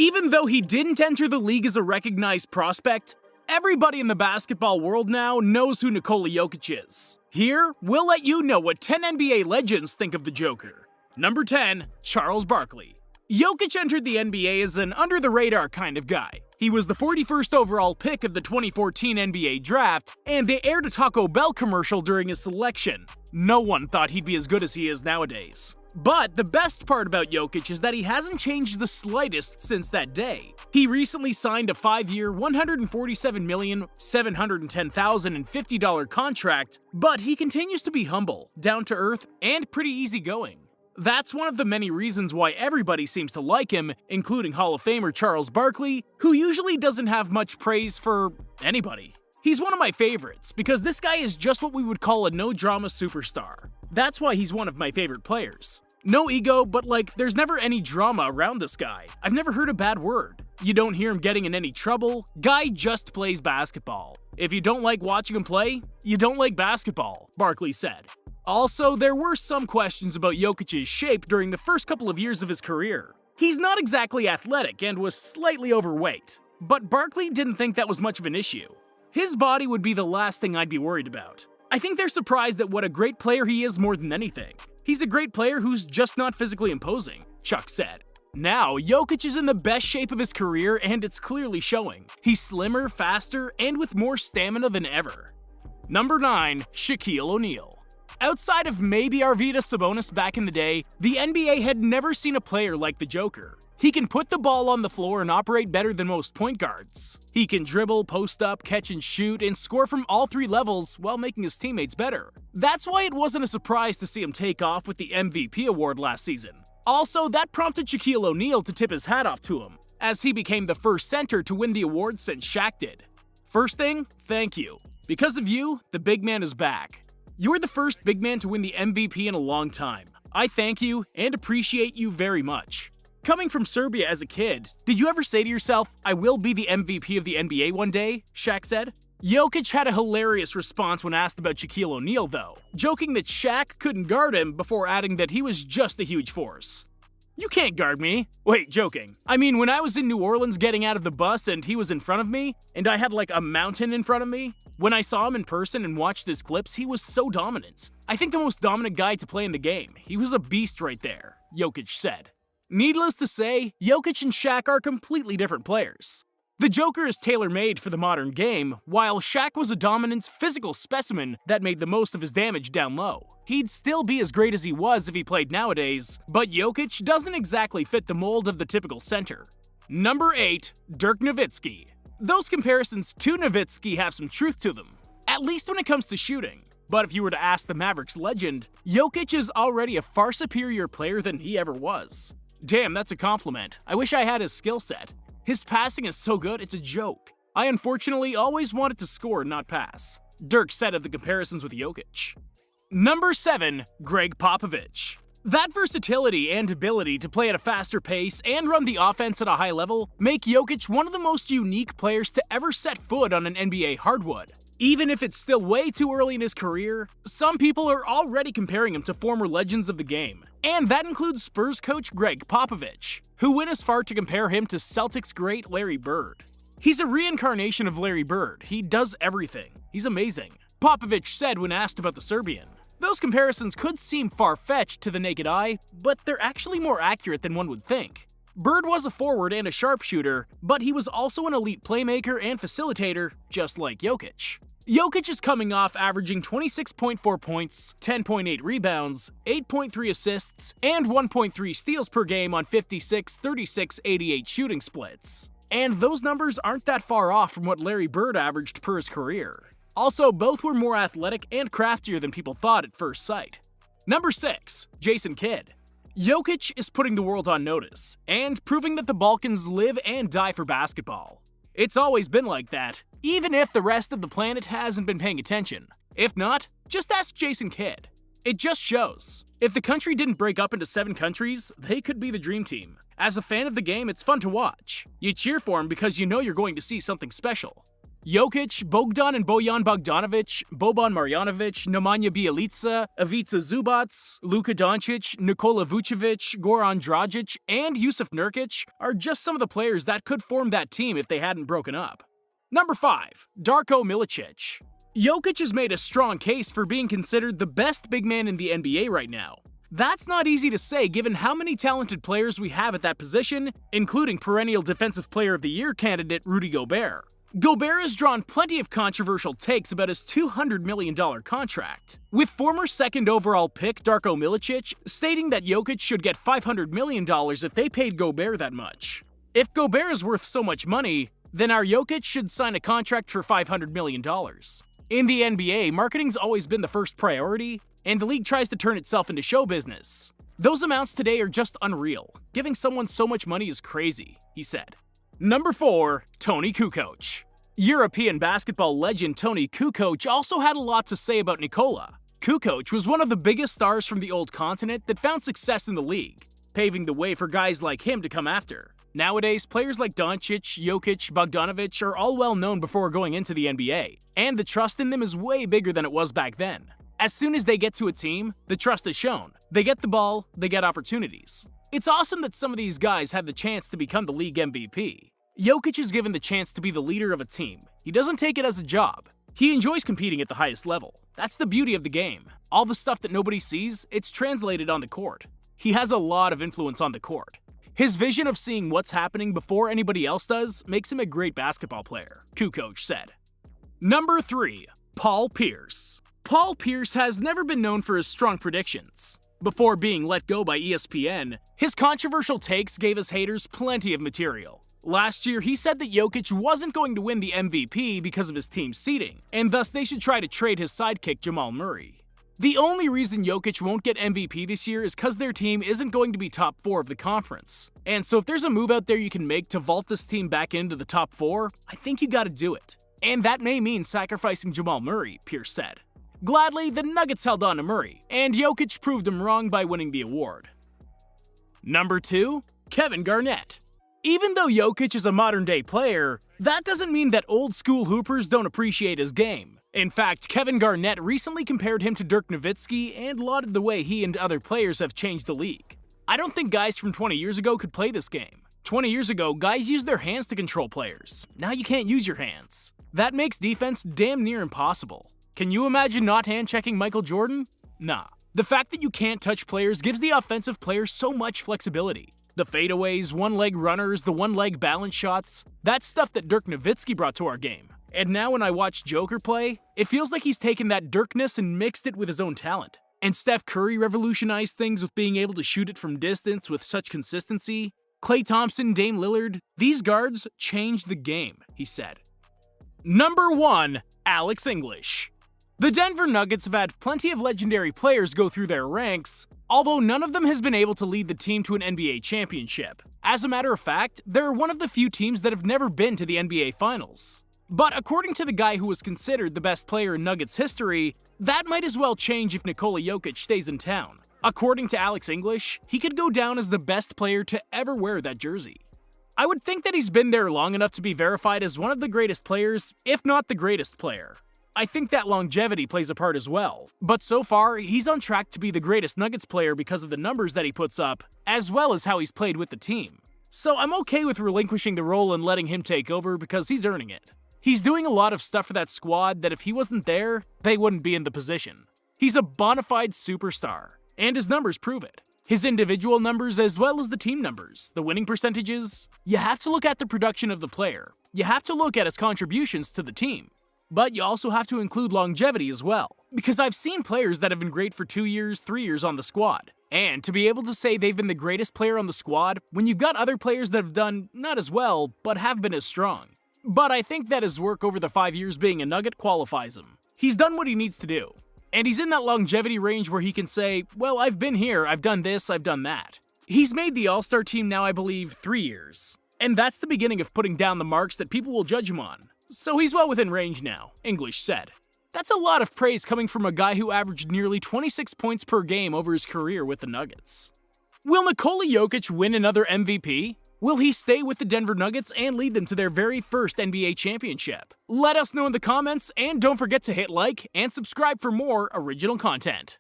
Even though he didn't enter the league as a recognized prospect, everybody in the basketball world now knows who Nikola Jokic is. Here, we'll let you know what 10 NBA legends think of the Joker. Number 10, Charles Barkley. Jokic entered the NBA as an under-the-radar kind of guy. He was the 41st overall pick of the 2014 NBA draft, and they aired a Taco Bell commercial during his selection. No one thought he'd be as good as he is nowadays. But the best part about Jokic is that he hasn't changed the slightest since that day. He recently signed a 5-year, $147,710,050 contract, but he continues to be humble, down-to-earth, and pretty easygoing. That's one of the many reasons why everybody seems to like him, including Hall of Famer Charles Barkley, who usually doesn't have much praise for anybody. He's one of my favorites, because this guy is just what we would call a no-drama superstar. That's why he's one of my favorite players. No ego, but there's never any drama around this guy. I've never heard a bad word. You don't hear him getting in any trouble. Guy just plays basketball. If you don't like watching him play, you don't like basketball, Barkley said. Also, there were some questions about Jokic's shape during the first couple of years of his career. He's not exactly athletic and was slightly overweight, but Barkley didn't think that was much of an issue. His body would be the last thing I'd be worried about. I think they're surprised at what a great player he is more than anything. He's a great player who's just not physically imposing, Chuck said. Now, Jokic is in the best shape of his career and it's clearly showing. He's slimmer, faster, and with more stamina than ever. Number 9, Shaquille O'Neal. Outside of maybe Arvydas Sabonis back in the day, the NBA had never seen a player like the Joker. He can put the ball on the floor and operate better than most point guards. He can dribble, post up, catch and shoot, and score from all 3 levels while making his teammates better. That's why it wasn't a surprise to see him take off with the MVP award last season. Also, that prompted Shaquille O'Neal to tip his hat off to him, as he became the first center to win the award since Shaq did. First thing, thank you. Because of you, the big man is back. You're the first big man to win the MVP in a long time. I thank you and appreciate you very much. Coming from Serbia as a kid, did you ever say to yourself, I will be the MVP of the NBA one day? Shaq said. Jokic had a hilarious response when asked about Shaquille O'Neal though, joking that Shaq couldn't guard him before adding that he was just a huge force. You can't guard me. Wait, joking. I mean, when I was in New Orleans getting out of the bus and he was in front of me, and I had a mountain in front of me, when I saw him in person and watched his clips, he was so dominant. I think the most dominant guy to play in the game. He was a beast right there, Jokic said. Needless to say, Jokic and Shaq are completely different players. The Joker is tailor-made for the modern game, while Shaq was a dominant physical specimen that made the most of his damage down low. He'd still be as great as he was if he played nowadays, but Jokic doesn't exactly fit the mold of the typical center. Number 8, Dirk Nowitzki. Those comparisons to Nowitzki have some truth to them, at least when it comes to shooting. But if you were to ask the Mavericks legend, Jokic is already a far superior player than he ever was. Damn, that's a compliment. I wish I had his skill set. His passing is so good, it's a joke. I unfortunately always wanted to score, not pass. Dirk said of the comparisons with Jokic. Number 7, Greg Popovich. That versatility and ability to play at a faster pace and run the offense at a high level make Jokic one of the most unique players to ever set foot on an NBA hardwood. Even if it's still way too early in his career, some people are already comparing him to former legends of the game. And that includes Spurs coach Greg Popovich, who went as far to compare him to Celtics great Larry Bird. He's a reincarnation of Larry Bird. He does everything. He's amazing. Popovich said when asked about the Serbian. Those comparisons could seem far-fetched to the naked eye, but they're actually more accurate than one would think. Bird was a forward and a sharpshooter, but he was also an elite playmaker and facilitator, just like Jokic. Jokic is coming off averaging 26.4 points, 10.8 rebounds, 8.3 assists, and 1.3 steals per game on 56, 36, 88 shooting splits. And those numbers aren't that far off from what Larry Bird averaged per his career. Also, both were more athletic and craftier than people thought at first sight. Number 6, Jason Kidd. Jokic is putting the world on notice, and proving that the Balkans live and die for basketball. It's always been like that, even if the rest of the planet hasn't been paying attention. If not, just ask Jason Kidd. It just shows. If the country didn't break up into 7 countries, they could be the dream team. As a fan of the game, it's fun to watch. You cheer for him because you know you're going to see something special. Jokic, Bogdan and Bojan Bogdanovic, Boban Marjanovic, Nemanja Bjelica, Ivica Zubac, Luka Doncic, Nikola Vucevic, Goran Dragic, and Jusuf Nurkic are just some of the players that could form that team if they hadn't broken up. Number 5. Darko Milicic. Jokic has made a strong case for being considered the best big man in the NBA right now. That's not easy to say given how many talented players we have at that position, including perennial Defensive Player of the Year candidate Rudy Gobert. Gobert has drawn plenty of controversial takes about his $200 million contract, with former second overall pick Darko Milicic stating that Jokic should get $500 million if they paid Gobert that much. If Gobert is worth so much money, then our Jokic should sign a contract for $500 million. In the NBA, marketing's always been the first priority, and the league tries to turn itself into show business. Those amounts today are just unreal. Giving someone so much money is crazy, he said. Number 4. Toni Kukoc. European basketball legend Toni Kukoc also had a lot to say about Nikola. Kukoc was one of the biggest stars from the old continent that found success in the league, paving the way for guys like him to come after. Nowadays, players like Doncic, Jokic, Bogdanovic are all well known before going into the NBA, and the trust in them is way bigger than it was back then. As soon as they get to a team, the trust is shown. They get the ball, they get opportunities. It's awesome that some of these guys have the chance to become the league MVP. Jokic is given the chance to be the leader of a team. He doesn't take it as a job. He enjoys competing at the highest level. That's the beauty of the game. All the stuff that nobody sees, it's translated on the court. He has a lot of influence on the court. His vision of seeing what's happening before anybody else does makes him a great basketball player, Kukoc said. Number 3. Paul Pierce. Paul Pierce has never been known for his strong predictions. Before being let go by ESPN, his controversial takes gave his haters plenty of material. Last year, he said that Jokic wasn't going to win the MVP because of his team's seeding, and thus they should try to trade his sidekick Jamal Murray. The only reason Jokic won't get MVP this year is because their team isn't going to be top 4 of the conference. And so if there's a move out there you can make to vault this team back into the top 4, I think you gotta do it. And that may mean sacrificing Jamal Murray, Pierce said. Gladly, the Nuggets held on to Murray, and Jokic proved him wrong by winning the award. Number 2. Kevin Garnett. Even though Jokic is a modern-day player, that doesn't mean that old-school hoopers don't appreciate his game. In fact, Kevin Garnett recently compared him to Dirk Nowitzki and lauded the way he and other players have changed the league. I don't think guys from 20 years ago could play this game. 20 years ago, guys used their hands to control players. Now you can't use your hands. That makes defense damn near impossible. Can you imagine not hand-checking Michael Jordan? Nah. The fact that you can't touch players gives the offensive players so much flexibility. The fadeaways, one-leg runners, the one-leg balance shots, that's stuff that Dirk Nowitzki brought to our game. And now when I watch Joker play, it feels like he's taken that Dirkness and mixed it with his own talent. And Steph Curry revolutionized things with being able to shoot it from distance with such consistency. Klay Thompson, Dame Lillard, these guards changed the game, he said. Number 1. Alex English. The Denver Nuggets have had plenty of legendary players go through their ranks, although none of them has been able to lead the team to an NBA championship. As a matter of fact, they're one of the few teams that have never been to the NBA Finals. But according to the guy who was considered the best player in Nuggets history, that might as well change if Nikola Jokic stays in town. According to Alex English, he could go down as the best player to ever wear that jersey. I would think that he's been there long enough to be verified as one of the greatest players, if not the greatest player. I think that longevity plays a part as well, but so far, he's on track to be the greatest Nuggets player because of the numbers that he puts up, as well as how he's played with the team. So I'm okay with relinquishing the role and letting him take over because he's earning it. He's doing a lot of stuff for that squad that if he wasn't there, they wouldn't be in the position. He's a bona fide superstar, and his numbers prove it. His individual numbers as well as the team numbers, the winning percentages. You have to look at the production of the player. You have to look at his contributions to the team. But you also have to include longevity as well, because I've seen players that have been great for 2 years, 3 years on the squad. And to be able to say they've been the greatest player on the squad when you've got other players that have done not as well, but have been as strong. But I think that his work over the 5 years being a Nugget qualifies him. He's done what he needs to do. And he's in that longevity range where he can say, well, I've been here, I've done this, I've done that. He's made the All-Star team now, I believe, 3 years. And that's the beginning of putting down the marks that people will judge him on. So he's well within range now, English said. That's a lot of praise coming from a guy who averaged nearly 26 points per game over his career with the Nuggets. Will Nikola Jokic win another MVP? Will he stay with the Denver Nuggets and lead them to their very first NBA championship? Let us know in the comments, and don't forget to hit like and subscribe for more original content.